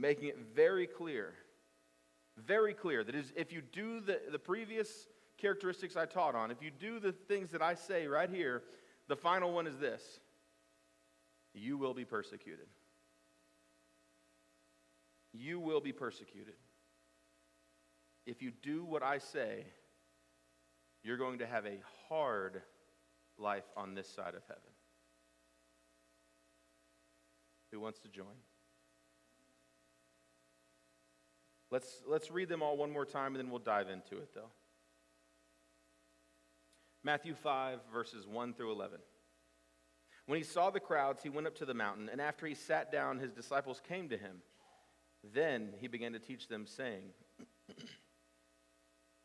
making it very clear that is, if you do the previous characteristics I taught on, if you do the things that I say right here, the final one is this: you will be persecuted. You will be persecuted. If you do what I say, you're going to have a hard life on this side of heaven. Who wants to join? Let's read them all one more time, and then we'll dive into it, though. Matthew 5, verses 1 through 11. When he saw the crowds, he went up to the mountain, and after he sat down, his disciples came to him. Then he began to teach them, saying,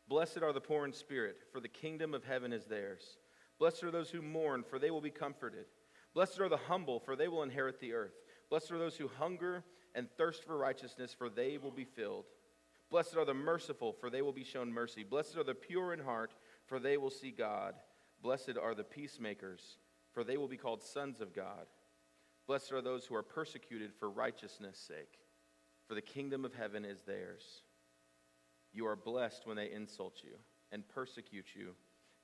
Blessed are the poor in spirit, for the kingdom of heaven is theirs. Blessed are those who mourn, for they will be comforted. Blessed are the humble, for they will inherit the earth. Blessed are those who hunger and thirst for righteousness, for they will be filled. Blessed are the merciful, for they will be shown mercy. Blessed are the pure in heart, for they will see God. Blessed are the peacemakers, for they will be called sons of God. Blessed are those who are persecuted for righteousness' sake, for the kingdom of heaven is theirs. You are blessed when they insult you and persecute you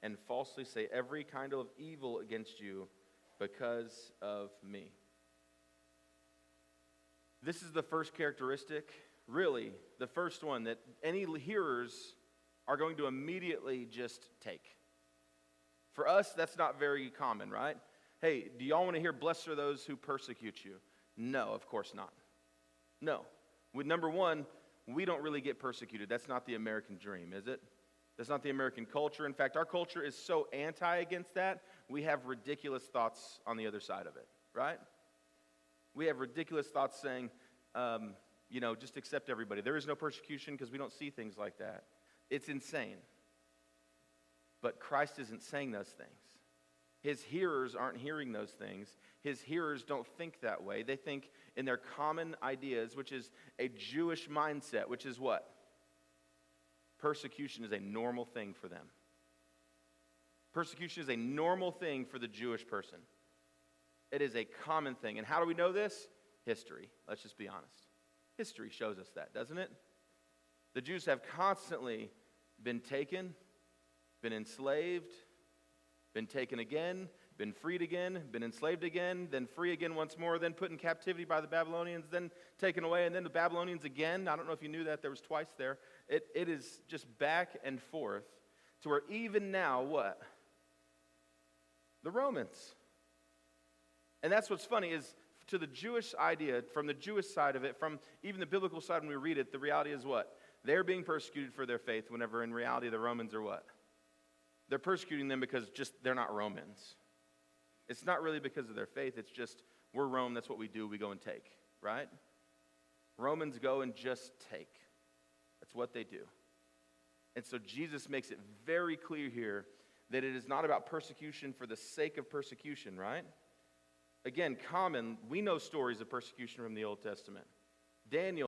and falsely say every kind of evil against you because of me. This is the first characteristic, really, the first one that any hearers are going to immediately just take. For us, that's not very common, right? Hey, do y'all want to hear, blessed are those who persecute you? No, of course not. No. With number one, we don't really get persecuted. That's not the American dream, is it? That's not the American culture. In fact, our culture is so against that, we have ridiculous thoughts on the other side of it, right? We have ridiculous thoughts saying, just accept everybody. There is no persecution because we don't see things like that. It's insane. But Christ isn't saying those things. His hearers aren't hearing those things. His hearers don't think that way. They think in their common ideas, which is a Jewish mindset, which is what? Persecution is a normal thing for them. Persecution is a normal thing for the Jewish person. It is a common thing. And how do we know this? History. Let's just be honest. History shows us that, doesn't it? The Jews have constantly been taken, been enslaved, been taken again, been freed again, been enslaved again, then free again once more, then put in captivity by the Babylonians, then taken away, and then the Babylonians again. I don't know if you knew that. There was twice there. It is just back and forth to where even now, what? The Romans. And that's what's funny is to the Jewish idea, from the Jewish side of it, from even the biblical side when we read it, the reality is what? They're being persecuted for their faith whenever in reality the Romans are what? They're persecuting them because just they're not Romans. It's not really because of their faith. It's just we're Rome. That's what we do. We go and take, right? Romans go and just take. That's what they do. And so Jesus makes it very clear here that it is not about persecution for the sake of persecution, right? Again, we know stories of persecution from the Old Testament. Daniel